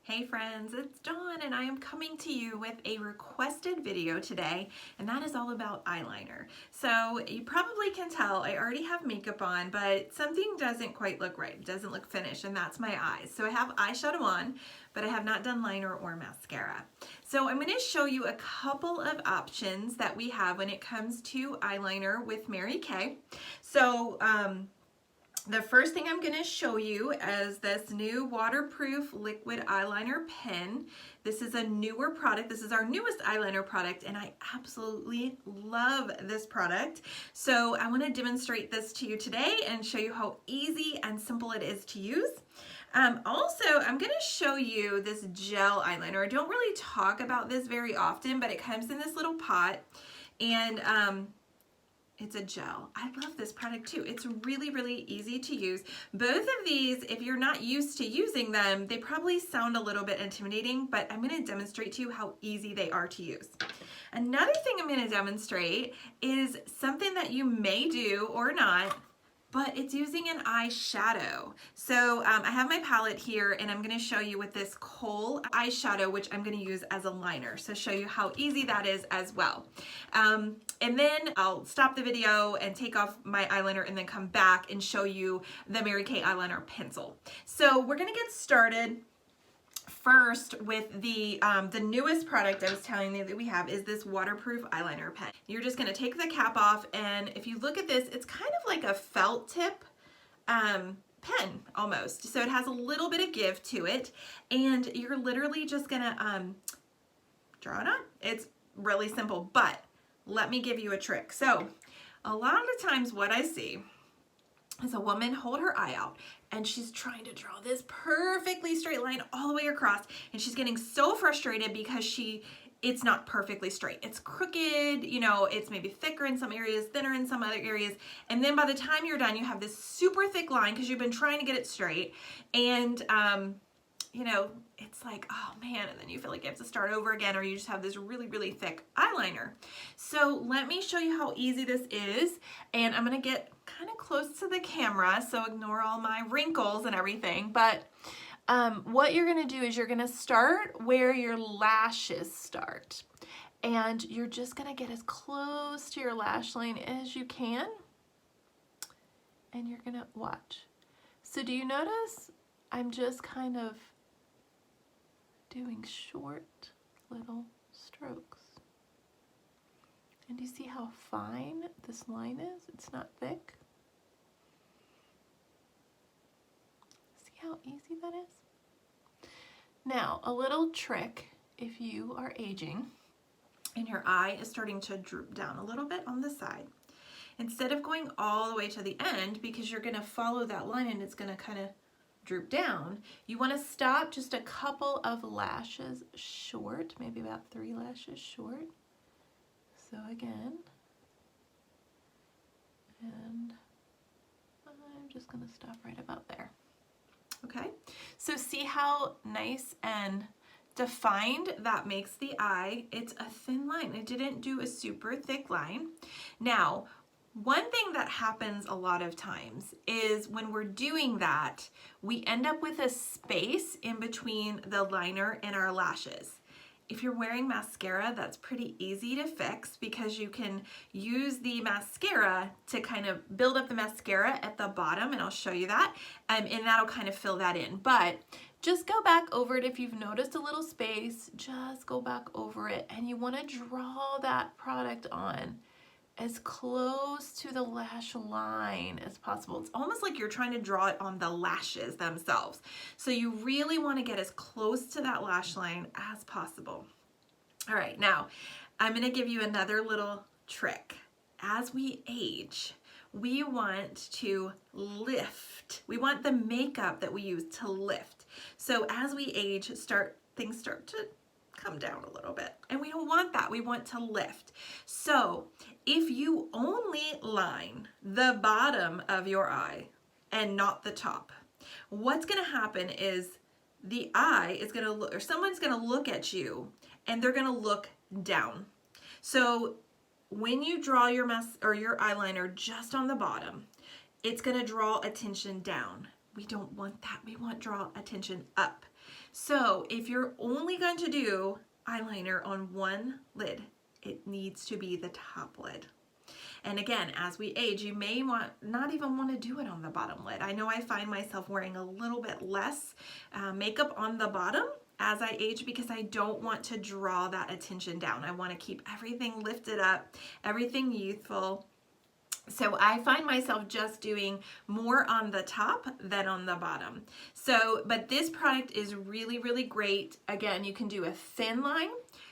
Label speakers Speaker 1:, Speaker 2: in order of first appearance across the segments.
Speaker 1: Hey friends, it's Dawn and I am coming to you with a requested video today, and that is all about eyeliner. So you probably can tell I already have makeup on, but something doesn't quite look right. It doesn't look finished, and that's my eyes. So I have eyeshadow on, but I have not done liner or mascara. So I'm going to show you a couple of options that we have when it comes to eyeliner with Mary Kay. So the first thing I'm going to show you is this new waterproof liquid eyeliner pen. This is a newer product. This is our newest eyeliner product, and I absolutely love this product. So I want to demonstrate this to you today and show you how easy and simple it is to use. Also, I'm going to show you this gel eyeliner. I don't really talk about this very often, but it comes in this little pot, and it's a gel. I love this product too. It's really, really easy to use. Both of these, if you're not used to using them, they probably sound a little bit intimidating, but I'm going to demonstrate to you how easy they are to use. Another thing I'm going to demonstrate is something that you may do or not, but it's using an eyeshadow. So I have my palette here, and I'm going to show you with this kohl eyeshadow, which I'm going to use as a liner. So show you how easy that is as well. And then I'll stop the video and take off my eyeliner and then come back and show you the Mary Kay eyeliner pencil. So we're going to get started first with the newest product I was telling you that we have is this waterproof eyeliner pen. You're just going to take the cap off, and if you look at this, it's kind of like a felt tip pen almost. So it has a little bit of give to it, and you're literally just going to draw it on. It's really simple, but let me give you a trick. So a lot of the times what I see is a woman hold her eye out, and she's trying to draw this perfectly straight line all the way across, and she's getting so frustrated because it's not perfectly straight. It's crooked, you know, it's maybe thicker in some areas, thinner in some other areas, and then by the time you're done, you have this super thick line because you've been trying to get it straight, and you know, it's like, oh man, and then you feel like you have to start over again, or you just have this really, really thick eyeliner. So let me show you how easy this is, and I'm gonna get kind of close to the camera, so ignore all my wrinkles and everything, but what you're gonna do is you're gonna start where your lashes start, and you're just gonna get as close to your lash line as you can, and you're gonna watch. So do you notice I'm just kind of doing short little strokes? And do you see how fine this line is? It's not thick. See how easy that is? Now, a little trick if you are aging and your eye is starting to droop down a little bit on the side. Instead of going all the way to the end, because you're gonna follow that line and it's gonna kind of droop down, you want to stop just a couple of lashes short, maybe about 3 lashes short. So again, and I'm just going to stop right about there. Okay, so see how nice and defined that makes the eye. It's a thin line. It didn't do a super thick line. Now, one thing that happens a lot of times is when we're doing that, we end up with a space in between the liner and our lashes. If you're wearing mascara, that's pretty easy to fix because you can use the mascara to kind of build up the mascara at the bottom, and I'll show you that, and that'll kind of fill that in. But just go back over it if you've noticed a little space, just go back over it, and you want to draw that product on as close to the lash line as possible. It's almost like you're trying to draw it on the lashes themselves. So you really want to get as close to that lash line as possible. All right, now I'm going to give you another little trick. As we age, we want to lift. We want the makeup that we use to lift. So as we age, things start to come down a little bit, and we don't want that. We want to lift. So if you only line the bottom of your eye and not the top, what's going to happen is the eye is going to look, or someone's going to look at you and they're going to look down. So when you draw your eyeliner just on the bottom, it's going to draw attention down. we don't want that. We want draw attention up. So if you're only going to do eyeliner on one lid, it needs to be the top lid. And again, as we age, you may not even want to do it on the bottom lid. I know I find myself wearing a little bit less makeup on the bottom as I age because I don't want to draw that attention down. I want to keep everything lifted up, everything youthful. So I find myself just doing more on the top than on the bottom. So, but this product is really, really great. Again, you can do a thin line,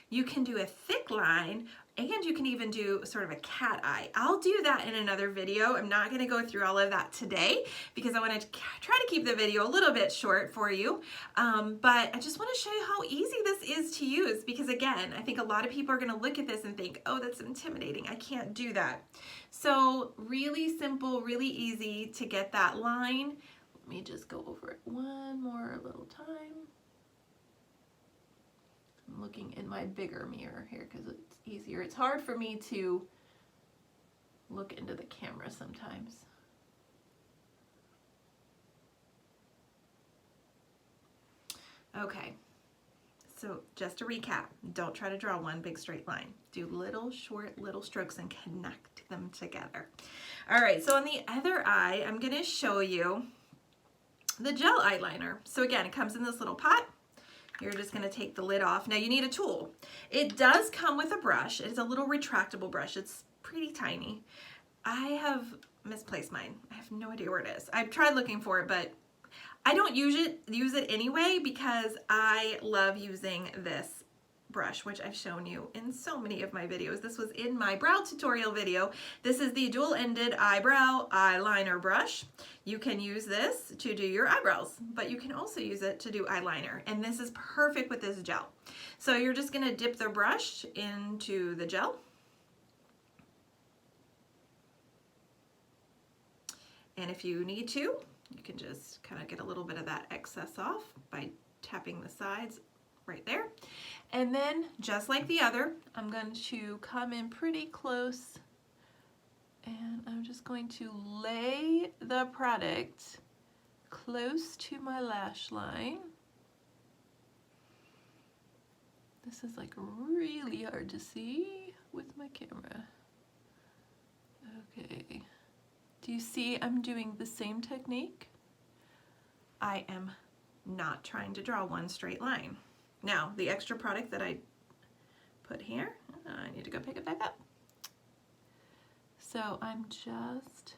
Speaker 1: you can do a thick line, and you can even do sort of a cat eye. I'll do that in another video. I'm not gonna go through all of that today because I wanna try to keep the video a little bit short for you. But I just wanna show you how easy this is to use because again, I think a lot of people are gonna look at this and think, oh, that's intimidating, I can't do that. So really simple, really easy to get that line. Let me just go over it one more little time. I'm looking in my bigger mirror here because it's easier. It's hard for me to look into the camera sometimes. Okay, so just to recap, don't try to draw one big straight line. Do little short little strokes and connect them together. All right, so on the other eye, I'm gonna show you the gel eyeliner. So again, it comes in this little pot. You're just gonna take the lid off. Now you need a tool. It does come with a brush. It's a little retractable brush. It's pretty tiny. I have misplaced mine. I have no idea where it is. I've tried looking for it, but I don't use it anyway because I love using this brush, which I've shown you in so many of my videos. This was in my brow tutorial video. This is the dual-ended eyebrow eyeliner brush. You can use this to do your eyebrows, but you can also use it to do eyeliner, and this is perfect with this gel. So you're just gonna dip the brush into the gel. And if you need to, you can just kind of get a little bit of that excess off by tapping the sides right there. And then, just like the other, I'm going to come in pretty close and I'm just going to lay the product close to my lash line. This is like really hard to see with my camera. Okay. Do you see I'm doing the same technique? I am not trying to draw one straight line. Now, the extra product that I put here, I need to go pick it back up. So I'm just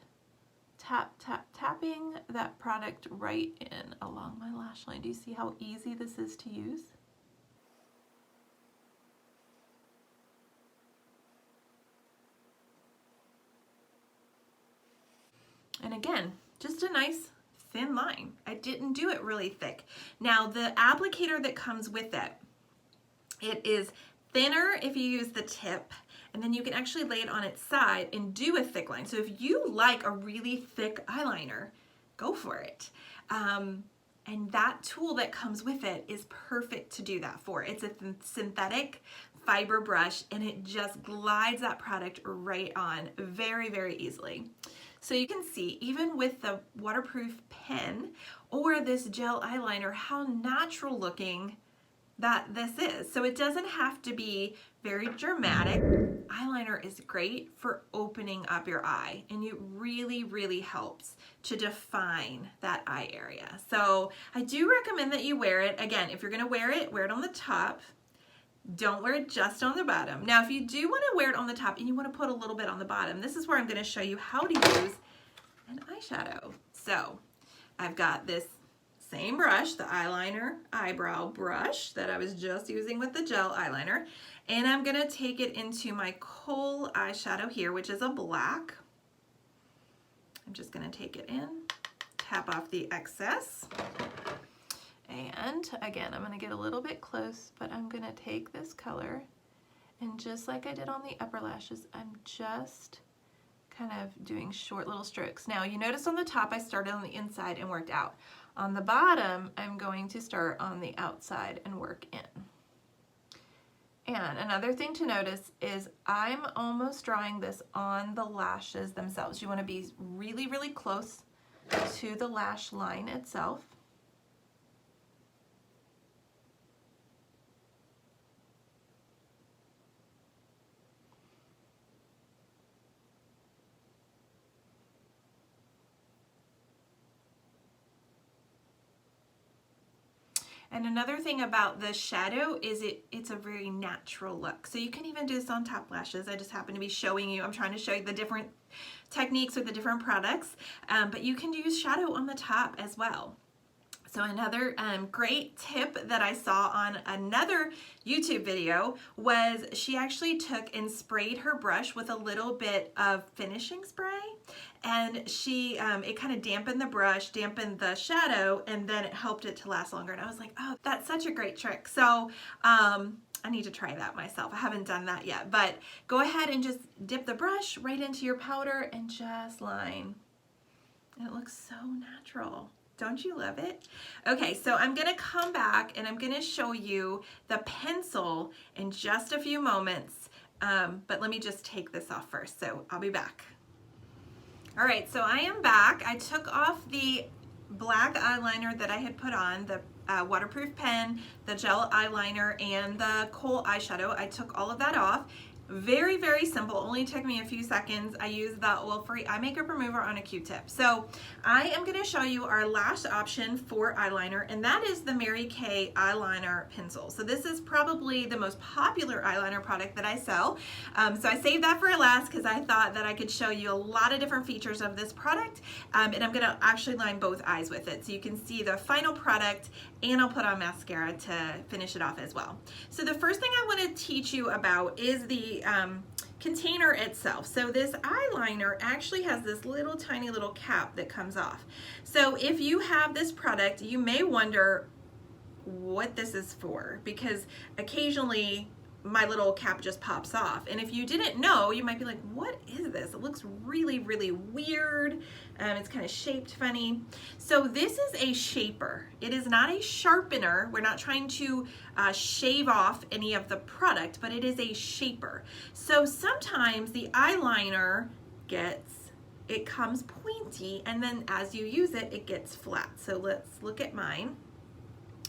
Speaker 1: tapping that product right in along my lash line. Do you see how easy this is to use? And again, just a nice thin line. I didn't do it really thick. Now the applicator that comes with it, it is thinner if you use the tip, and then you can actually lay it on its side and do a thick line. So if you like a really thick eyeliner, go for it. And that tool that comes with it is perfect to do that for. It's a synthetic fiber brush and it just glides that product right on very, very easily. So you can see, even with the waterproof pen or this gel eyeliner, how natural looking that this is. So it doesn't have to be very dramatic. Eyeliner is great for opening up your eye, and it really, really helps to define that eye area. So I do recommend that you wear it. Again, if you're gonna wear it on the top. Don't wear it just on the bottom. Now, if you do want to wear it on the top and you want to put a little bit on the bottom, this is where I'm going to show you how to use an eyeshadow. So I've got this same brush, the eyeliner eyebrow brush that I was just using with the gel eyeliner, and I'm going to take it into my kohl eyeshadow here, which is a black. I'm just going to take it in, tap off the excess. And again, I'm going to get a little bit close, but I'm going to take this color, and just like I did on the upper lashes, I'm just kind of doing short little strokes. Now you notice on the top I started on the inside and worked out. On the bottom, I'm going to start on the outside and work in. And another thing to notice is I'm almost drawing this on the lashes themselves. You want to be really, really close to the lash line itself. And another thing about the shadow is it's a very natural look. So you can even do this on top lashes. I just happen to be showing you, I'm trying to show you the different techniques with the different products, but you can use shadow on the top as well. So another great tip that I saw on another YouTube video was she actually took and sprayed her brush with a little bit of finishing spray, and she it kind of dampened the brush, dampened the shadow, and then it helped it to last longer. And I was like, oh, that's such a great trick. So I need to try that myself. I haven't done that yet, but go ahead and just dip the brush right into your powder and just line. And it looks so natural. Don't you love it? Okay, so I'm gonna come back and I'm gonna show you the pencil in just a few moments, but let me just take this off first, so I'll be back. All right, so I am back. I took off the black eyeliner that I had put on, the waterproof pen, the gel eyeliner, and the kohl eyeshadow. I took all of that off. Very, very simple, only took me a few seconds. I used the oil-free eye makeup remover on a Q-tip. So I am gonna show you our last option for eyeliner, and that is the Mary Kay eyeliner pencil. So this is probably the most popular eyeliner product that I sell. So I saved that for last because I thought that I could show you a lot of different features of this product, and I'm gonna actually line both eyes with it so you can see the final product, and I'll put on mascara to finish it off as well. So the first thing I wanna teach you about is the container itself. So this eyeliner actually has this little tiny little cap that comes off. So if you have this product, you may wonder what this is for, because occasionally my little cap just pops off. And if you didn't know, you might be like, what is this? It looks really, really weird. It's kind of shaped funny. So this is a shaper. It is not a sharpener. We're not trying to shave off any of the product, but it is a shaper. So sometimes the eyeliner it comes pointy, and then as you use it, it gets flat. So let's look at mine,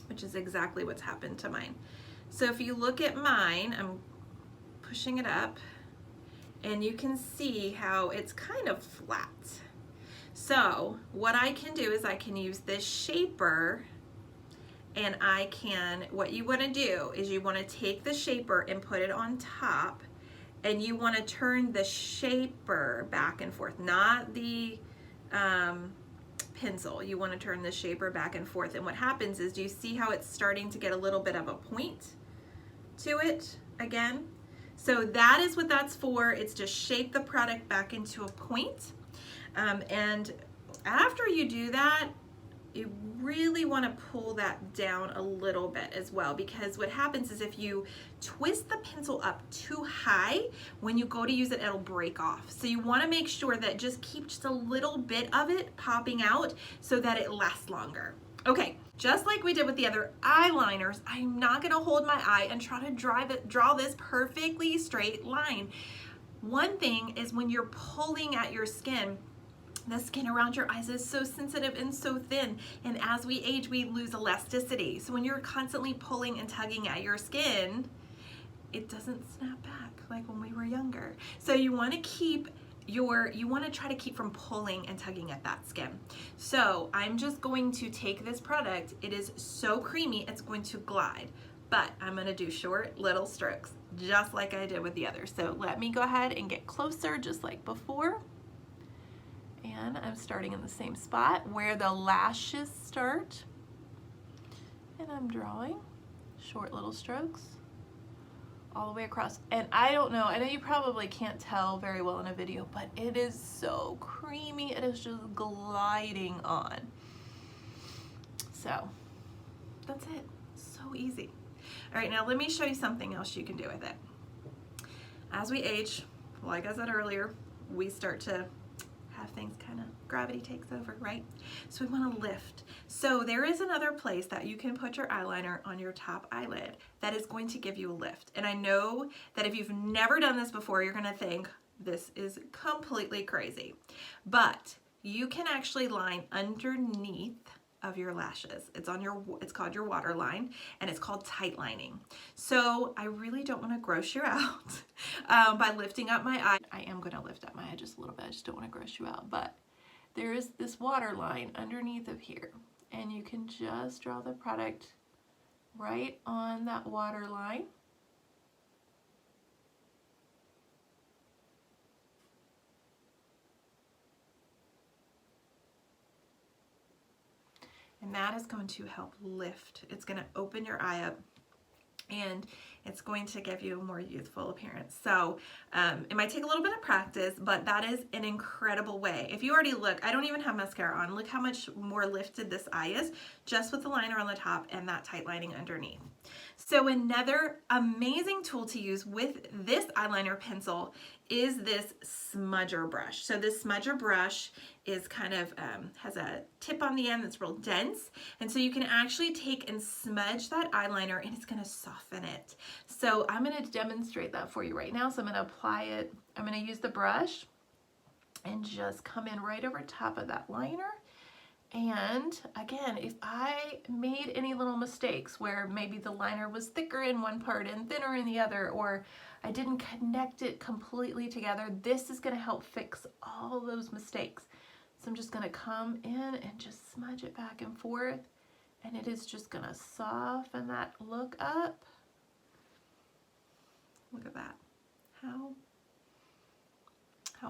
Speaker 1: which is exactly what's happened to mine. So if you look at mine, I'm pushing it up, and you can see how it's kind of flat. So what I can do is I can use this shaper, and what you want to do is you want to take the shaper and put it on top, and you want to turn the shaper back and forth, not the pencil. You want to turn the shaper back and forth, and what happens is, do you see how it's starting to get a little bit of a point to it again? So that is what that's for. It's to shape the product back into a point. And after you do that, you really want to pull that down a little bit as well, because what happens is if you twist the pencil up too high, when you go to use it, it'll break off. So you want to make sure that just keep just a little bit of it popping out so that it lasts longer. Okay, just like we did with the other eyeliners, I'm not going to hold my eye and try to draw this perfectly straight line. One thing is, when you're pulling at your skin, the skin around your eyes is so sensitive and so thin, and as we age, we lose elasticity. So when you're constantly pulling and tugging at your skin, it doesn't snap back like when we were younger. So you want to try to keep from pulling and tugging at that skin. So I'm just going to take this product. It is so creamy, it's going to glide, but I'm going to do short little strokes just like I did with the others. So let me go ahead and get closer just like before. And I'm starting in the same spot where the lashes start, and I'm drawing short little strokes all the way across. And I don't know, I know you probably can't tell very well in a video, but it is so creamy. It is just gliding on. So that's it. So easy. All right, now let me show you something else you can do with it. As we age, like I said earlier, we start to have things kind of, gravity takes over, right? So we want to lift. So there is another place that you can put your eyeliner on your top eyelid that is going to give you a lift. And I know that if you've never done this before, you're going to think this is completely crazy. But you can actually line underneath of your lashes. It's called your waterline, and it's called tight lining. So I really don't want to gross you out by lifting up my eye. I am going to lift up my eye just a little bit. I just don't want to gross you out, but there is this waterline underneath of here, and you can just draw the product right on that waterline. And that is going to help lift. It's going to open your eye up, and it's going to give you a more youthful appearance. So it might take a little bit of practice, but that is an incredible way. If you already look, I don't even have mascara on. Look how much more lifted this eye is just with the liner on the top and that tight lining underneath. So another amazing tool to use with this eyeliner pencil is this smudger brush. So this smudger brush is kind of, has a tip on the end that's real dense. And so you can actually take and smudge that eyeliner, and it's gonna soften it. So I'm gonna demonstrate that for you right now. So I'm gonna apply it, I'm gonna use the brush and just come in right over top of that liner. And again, if I made any little mistakes where maybe the liner was thicker in one part and thinner in the other, or I didn't connect it completely together, this is going to help fix all those mistakes. So I'm just going to come in and just smudge it back and forth, and it is just going to soften that look up. Look at that. How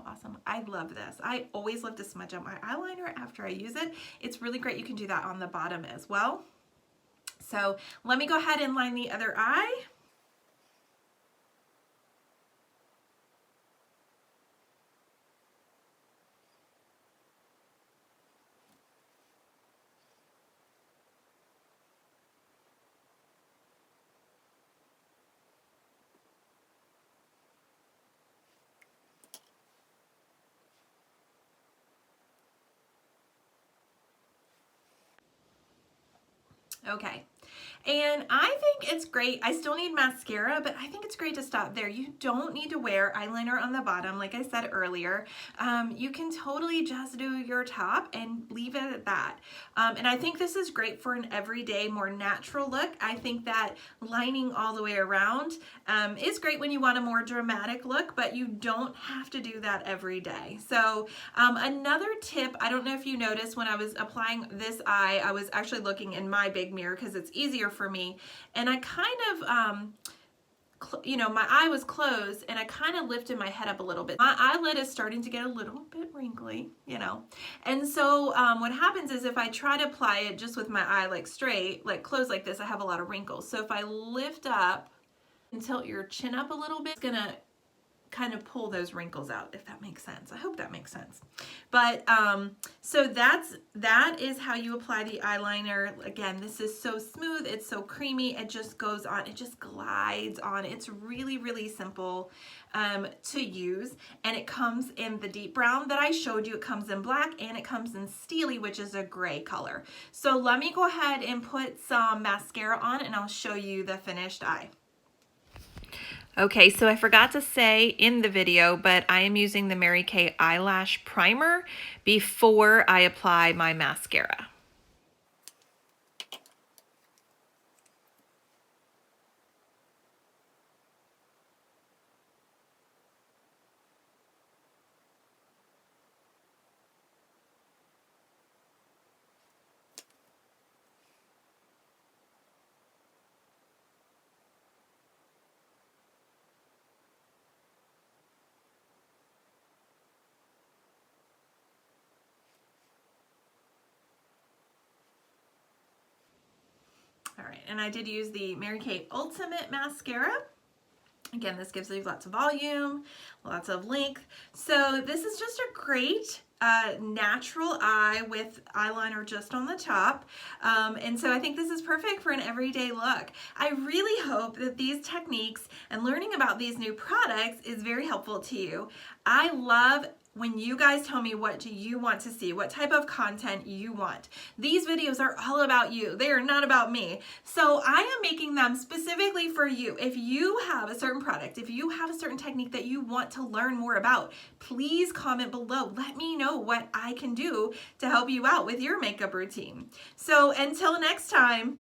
Speaker 1: awesome. I love this. I always love to smudge up my eyeliner after I use it. It's really great. You can do that on the bottom as well. So let me go ahead and line the other eye. Okay, and I think it's great. I still need mascara, but I think it's great to stop there. You don't need to wear eyeliner on the bottom, like I said earlier. You can totally just do your top and leave it at that. And I think this is great for an everyday, more natural look. I think that lining all the way around is great when you want a more dramatic look, but you don't have to do that every day. So another tip, I don't know if you noticed when I was applying this eye, I was actually looking in my big mirror because it's easier for me, and I kind of you know, my eye was closed and I kind of lifted my head up a little bit. My eyelid is starting to get a little bit wrinkly, you know, and so what happens is if I try to apply it just with my eye like straight, like closed like this, I have a lot of wrinkles. So if I lift up and tilt your chin up a little bit, it's gonna kind of pull those wrinkles out, if that makes sense. I hope that makes sense. But so that is how you apply the eyeliner. Again, this is so smooth, it's so creamy, it just goes on, it just glides on. It's really, really simple to use, and it comes in the deep brown that I showed you. It comes in black and it comes in steely, which is a gray color. So let me go ahead and put some mascara on and I'll show you the finished eye. Okay, so I forgot to say in the video, but I am using the Mary Kay Eyelash Primer before I apply my mascara. All right, and I did use the Mary Kay Ultimate Mascara. Again, this gives you lots of volume, lots of length. So this is just a great natural eye with eyeliner just on the top. And so I think this is perfect for an everyday look. I really hope that these techniques and learning about these new products is very helpful to you. I love when you guys tell me what do you want to see, what type of content you want. These videos are all about you. They are not about me. So I am making them specifically for you. If you have a certain product, if you have a certain technique that you want to learn more about, please comment below. Let me know what I can do to help you out with your makeup routine. So until next time.